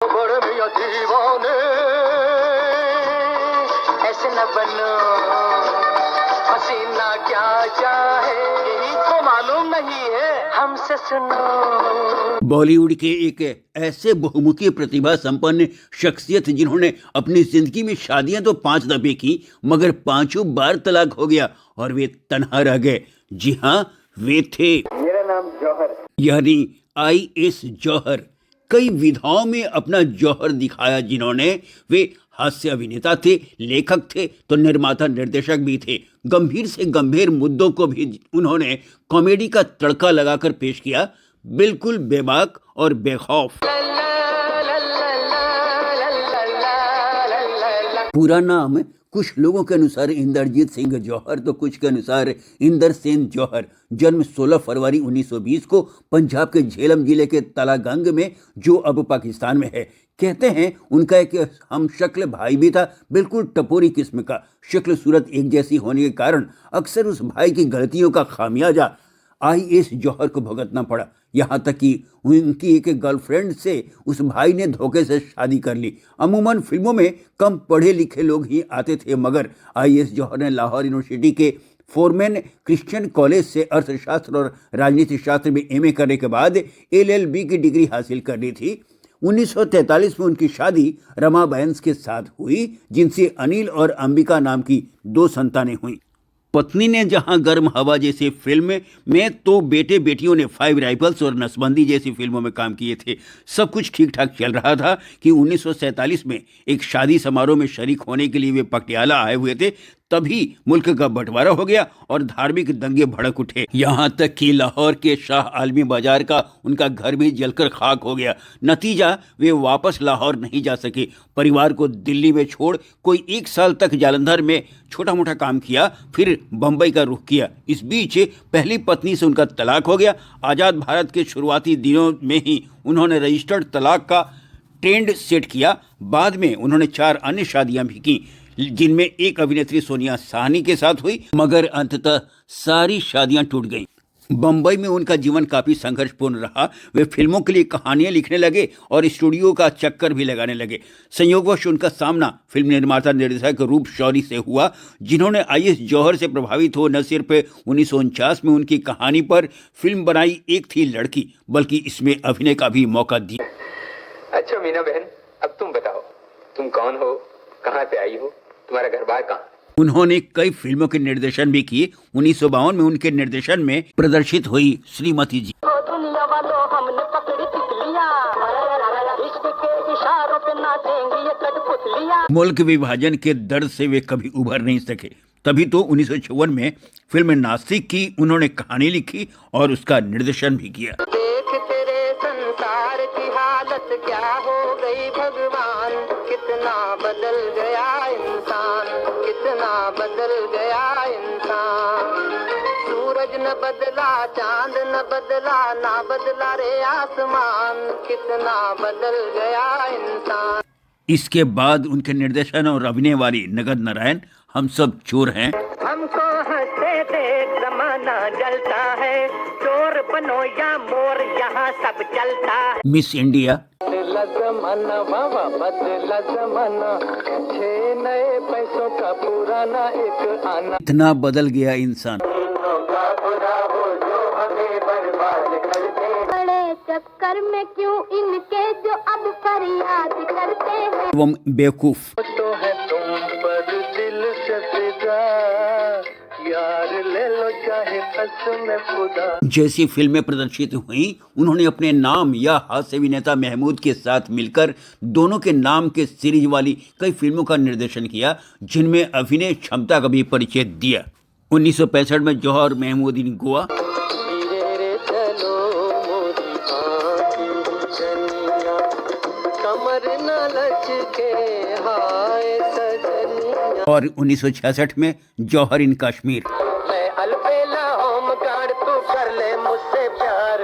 बड़े मियां दीवाने ऐसे न बनो, हसीना क्या चाहे यही तो मालूम नहीं है, हमसे सुनो। बॉलीवुड के एक ऐसे बहुमुखी प्रतिभा संपन्न शख्सियत जिन्होंने अपनी जिंदगी में शादियां तो 5 दफे की, मगर 5 बार तलाक हो गया और वे तन्हा रह गए। जी हाँ, वे थे मेरा नाम जौहर। यानी IS जौहर। कई विधाओं में अपना जौहर दिखाया जिन्होंने। वे हास्य अभिनेता थे, लेखक थे, तो निर्माता निर्देशक भी थे। गंभीर से गंभीर मुद्दों को भी उन्होंने कॉमेडी का तड़का लगाकर पेश किया, बिल्कुल बेबाक और बेखौफ। पूरा नाम कुछ लोगों के अनुसार इंद्रजीत सिंह जौहर, तो कुछ के अनुसार इंदर सेन जौहर। जन्म 16 फरवरी 1920 को पंजाब के झेलम जिले के तलागंग में, जो अब पाकिस्तान में है। कहते हैं उनका एक हम शक्ल भाई भी था, बिल्कुल टपोरी किस्म का। शक्ल सूरत एक जैसी होने के कारण अक्सर उस भाई की गलतियों का खामियाजा IS जौहर को भुगतना पड़ा। यहाँ तक कि उनकी एक गर्लफ्रेंड से उस भाई ने धोखे से शादी कर ली। अमूमन फिल्मों में कम पढ़े लिखे लोग ही आते थे, मगर IS जौहर ने लाहौर यूनिवर्सिटी के फोरमैन क्रिश्चियन कॉलेज से अर्थशास्त्र और राजनीति शास्त्र में MA करने के बाद LLB की डिग्री हासिल कर ली थी। 1943 में उनकी शादी रमा बैंस के साथ हुई, जिनसे अनिल और अंबिका नाम की 2 संतानें हुई। पत्नी ने जहां गर्म हवा जैसी फिल्म में, तो बेटे बेटियों ने 5 राइफल्स और नसबंदी जैसी फिल्मों में काम किए थे। सब कुछ ठीक ठाक चल रहा था कि 1947 में एक शादी समारोह में शरीक होने के लिए वे पटियाला आए हुए थे। तभी मुल्क का बंटवारा हो गया और धार्मिक दंगे भड़क उठे। यहाँ तक कि लाहौर के शाह आलमी बाजार का उनका घर भी जलकर खाक हो गया। नतीजा, वे वापस लाहौर नहीं जा सके। परिवार को दिल्ली में छोड़ कोई 1 साल तक जालंधर में छोटा मोटा काम किया, फिर बंबई का रुख किया। इस बीच पहली पत्नी से उनका तलाक हो गया। आज़ाद भारत के शुरुआती दिनों में ही उन्होंने रजिस्टर्ड तलाक का ट्रेंड सेट किया। बाद में उन्होंने 4 अन्य शादियां भी की, जिनमें एक अभिनेत्री सोनिया साहनी के साथ हुई, मगर अंततः सारी शादियां टूट गईं। बंबई में उनका जीवन काफी संघर्षपूर्ण रहा। वे फिल्मों के लिए कहानियां लिखने लगे और स्टूडियो का चक्कर भी लगाने लगे। संयोगवश उनका सामना फिल्म निर्माता निर्देशक रूप शौरी से हुआ, जिन्होंने IS जौहर से प्रभावित हो न सिर्फ 1949 में उनकी कहानी पर फिल्म बनाई एक थी लड़की, बल्कि इसमें अभिनय का भी मौका दिया। अच्छा मीना बहन, अब तुम बताओ, तुम कौन हो, कहाँ से आई हो, तुम्हारा घर बार कहाँ? उन्होंने कई फिल्मों के निर्देशन भी किए। 1952 में उनके निर्देशन में प्रदर्शित हुई श्रीमती जी। दुनिया वालों हमने पकड़ी तितलियां, इश्क के इशारों पे नाचेंगी ये कठपुतलियां। मुल्क विभाजन के दर्द से वे कभी उभर नहीं सके। तभी तो 1954 में फिल्म नासिक की उन्होंने कहानी लिखी और उसका निर्देशन भी किया। देख तेरे संसार की हालत क्या हो गई भगवान, कितना बदल गया इंसान, कितना बदल गया इंसान। सूरज न बदला, चांद न बदला, ना बदला रे आसमान, कितना बदल गया इंसान। इसके बाद उनके निर्देशन और अभिनय वाली नगद नारायण, हम सब चोर हैं, हमको हंसते देख जमाना जलता है, चोर बनो या मोर यहाँ सब चलता है। मिस इंडिया, बदला जमाना बाबा बदला जमाना, 6 नए पैसों का पुराना एक आना। इतना बदल गया इंसान। बड़े चक्कर में क्यों इनके जो अब फरियाद करते हैं। वो बेवकूफ, तो है तुम पर दिल से फिदा, यार ले लो चाहे कसम खुदा। जैसी फिल्में प्रदर्शित हुई, उन्होंने अपने नाम या हास्य अभिनेता महमूद के साथ मिलकर दोनों के नाम के सीरीज वाली कई फिल्मों का निर्देशन किया, जिनमें अभिनय क्षमता का भी परिचय दिया। 1965 में जौहर महमूद इन गोवा, धीरे रे चलो मोरी आँखी जनिया, कमर न लचके हाय सजनिया। और 1966 में जौहर इन कश्मीर। मैं अलबेला होम गार्ड, तू कर ले मुझसे प्यार,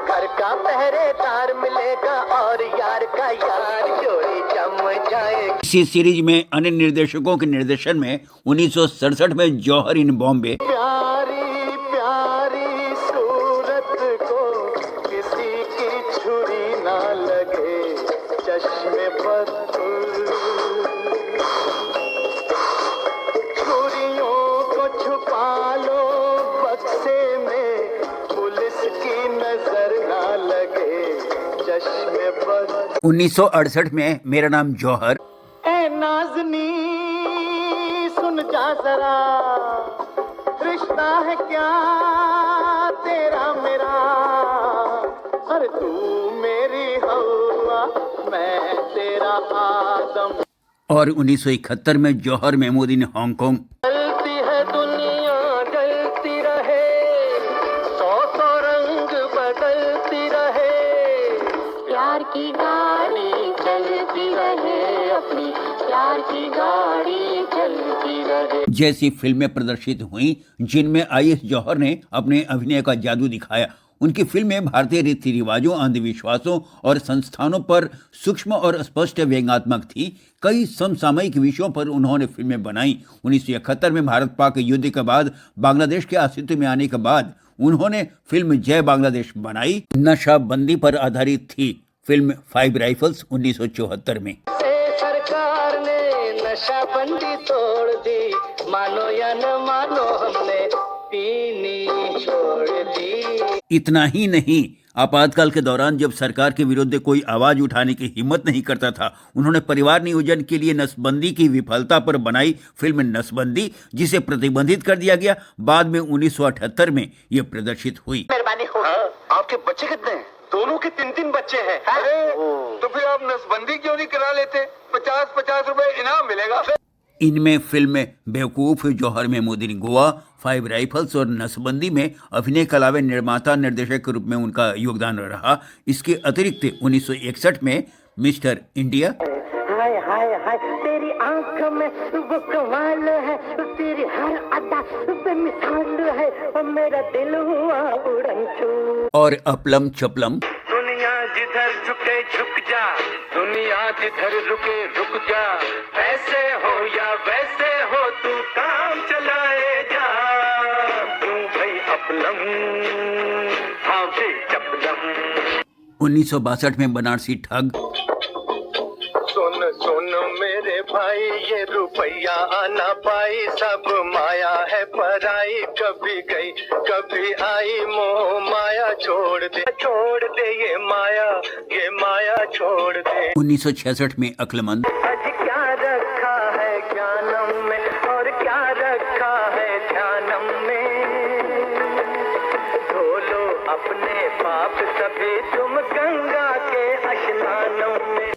घर का पहरेदार मिलेगा और यार का यार, जोड़ी जम जाएगी। इसी सीरीज में अन्य निर्देशकों के निर्देशन में 1967 में जौहर इन बॉम्बे, प्यारी प्यारी सूरत को किसी की छुरी ना लगे, चश्मे चश्मे बदल, चोरियों को छुपा लो बक्से में, पुलिस की नजर ना लगे, चश्मे बदल। 1968 में मेरा नाम जौहर। ए नाज़नी सुन जा जरा, रिश्ता है क्या तेरा मेरा, अरे तू मेरी हवा मैं तेरा आदम। और 1971 में जौहर महमूदी ने हांगकांग। चलती है दुनिया जलती रहे, सौ सौ रंग बदलती रहे, प्यार की गाड़ी चलती रहे, अपनी प्यार की गाड़ी चलती रहे। जैसी फिल्में प्रदर्शित हुई जिनमें आईएस जौहर ने अपने अभिनय का जादू दिखाया। उनकी फिल्में भारतीय रीति रिवाजों, अंधविश्वासों और संस्थानों पर सूक्ष्म और स्पष्ट व्यंग्यात्मक थी। कई समसामयिक विषयों पर उन्होंने फिल्में बनाई। 1971 में भारत पाक युद्ध के बाद बांग्लादेश के अस्तित्व में आने के बाद उन्होंने फिल्म जय बांग्लादेश बनाई। नशाबंदी पर आधारित थी फिल्म 5 राइफल्स 1974 में। सरकार ने नशाबंदी तोड़ दी, मानो या न मानो हमने पीनी छोड़ दी। इतना ही नहीं, आपातकाल के दौरान जब सरकार के विरुद्ध कोई आवाज उठाने की हिम्मत नहीं करता था, उन्होंने परिवार नियोजन के लिए नसबंदी की विफलता पर बनाई फिल्म नसबंदी, जिसे प्रतिबंधित कर दिया गया। बाद में 1978 में यह प्रदर्शित हुई। मेहरबानी हो। आपके बच्चे कितने हैं? दोनों के 3-3 बच्चे हैं। तो फिर आप नसबंदी क्यों नहीं करा लेते? 50-50 रुपए इनाम मिलेगा। इनमें फिल्म बेवकूफ, जौहर महमूदी गोवा, 5 राइफल्स और नसबंदी में अभिनय के अलावा निर्माता निर्देशक के रूप में उनका योगदान रहा। इसके अतिरिक्त 1961 में मिस्टर इंडिया, हाय हाय हाय तेरी आंख में वो कमाल है, तेरी हर अदा बेमिसाल है, और मेरा दिल हुआ उड़न छू। और अपलम चपलम। दुनिया जिधर झुके झुक जा, दुनिया जिधर रुके रुक जा, ऐसे हो या वैसे हो तू काम चलाए जा, तू भाई अपलम, हाँ भी चपलम। 1962 में बनारसी ठग। सुन सुन मेरे भाई ये रुपया आना पाई, सब माया है पराई, कभी गई कभी आई, मोह माया छोड़ दे ये माया छोड़ दे। 1966 में अक्लमंद। आज क्या रखा है ज्ञानम में और क्या रखा है ध्यानम में, धो लो अपने पाप सभी तुम गंगा के स्नानम में।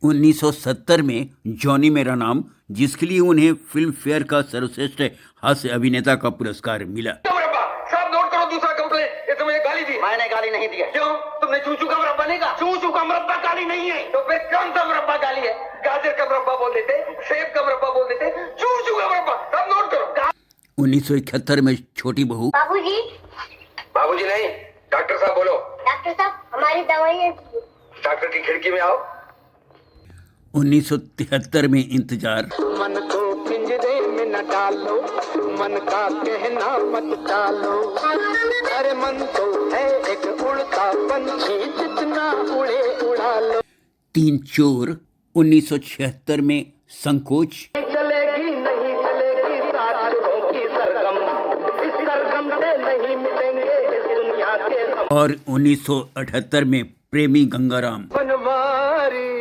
1970 में जॉनी मेरा नाम, जिसके लिए उन्हें फिल्म फेयर का सर्वश्रेष्ठ हास्य अभिनेता का पुरस्कार मिला। साहब नोट करो दूसरा कंप्लेंट। ये तो मुझे गाली दी। मैंने गाली नहीं दी है। क्यों? तुमने चूचू का मुरब्बा नहीं कहा? चूचू का मुरब्बा गाली नहीं है। तो फिर कौन सा मुरब्बा गाली है? गाजर का मुरब्बा बोल देते, सेब का मुरब्बा बोल देते, चूचू का मुरब्बा। सब नोट करो। 1971 में छोटी बहू। बाबूजी, बाबूजी नहीं, डॉक्टर साहब बोलो। डॉक्टर साहब हमारी दवाई। डॉक्टर की खिड़की में आओ। 1973 में इंतजार। मन को पिंजरे में न डालो, मन का कहना मत टालो, अरे मन तो है एक उड़ता पंछी, जितना उड़े उड़ा लो। 3 चोर। 1976 में संकोच। चलेगी नहीं चलेगी साथ होगी सरगम, इस सरगम से नहीं मिलेंगे इस दुनिया के। और 1978 में प्रेमी गंगाराम। बनवारी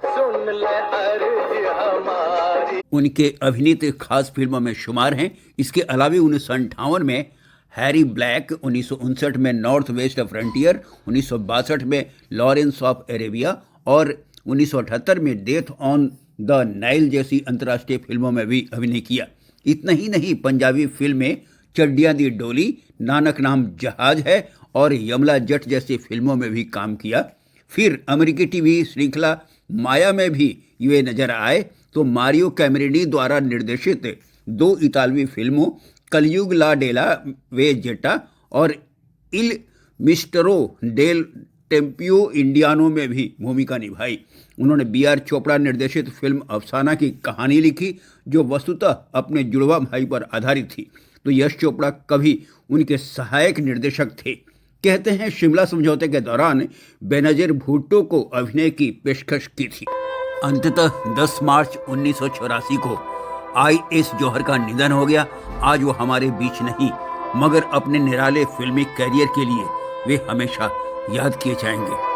सुन ले अर्ज हमारी। उनके अभिनीत खास फिल्मों में शुमार हैं। इसके अलावा 1958 में हैरी ब्लैक, 1959 में नॉर्थ वेस्ट फ्रंटियर, 1962 में लॉरेंस ऑफ अरेबिया और 1978 में डेथ ऑन द नाइल जैसी अंतर्राष्ट्रीय फिल्मों में भी अभिनय किया। इतना ही नहीं, पंजाबी फिल्में चड्डियां दी डोली, नानक नाम जहाज है और यमला जट जैसी फिल्मों में भी काम किया। फिर अमेरिकी टीवी श्रृंखला माया में भी ये नजर आए तो मारियो कैमरिनी द्वारा निर्देशित 2 इतालवी फिल्मों कलयुग ला डेला वेजेटा और इल मिस्टरो डेल टेम्पियो इंडियानो में भी भूमिका निभाई। उन्होंने B.R. चोपड़ा निर्देशित फिल्म अफसाना की कहानी लिखी, जो वस्तुतः अपने जुड़वा भाई पर आधारित थी। तो यश चोपड़ा कभी उनके सहायक निर्देशक थे। कहते हैं शिमला समझौते के दौरान बेनजीर भुट्टो को अभिनय की पेशकश की थी। अंततः 10 मार्च 1984 को आई.एस. जौहर का निधन हो गया। आज वो हमारे बीच नहीं, मगर अपने निराले फिल्मी कैरियर के लिए वे हमेशा याद किए जाएंगे।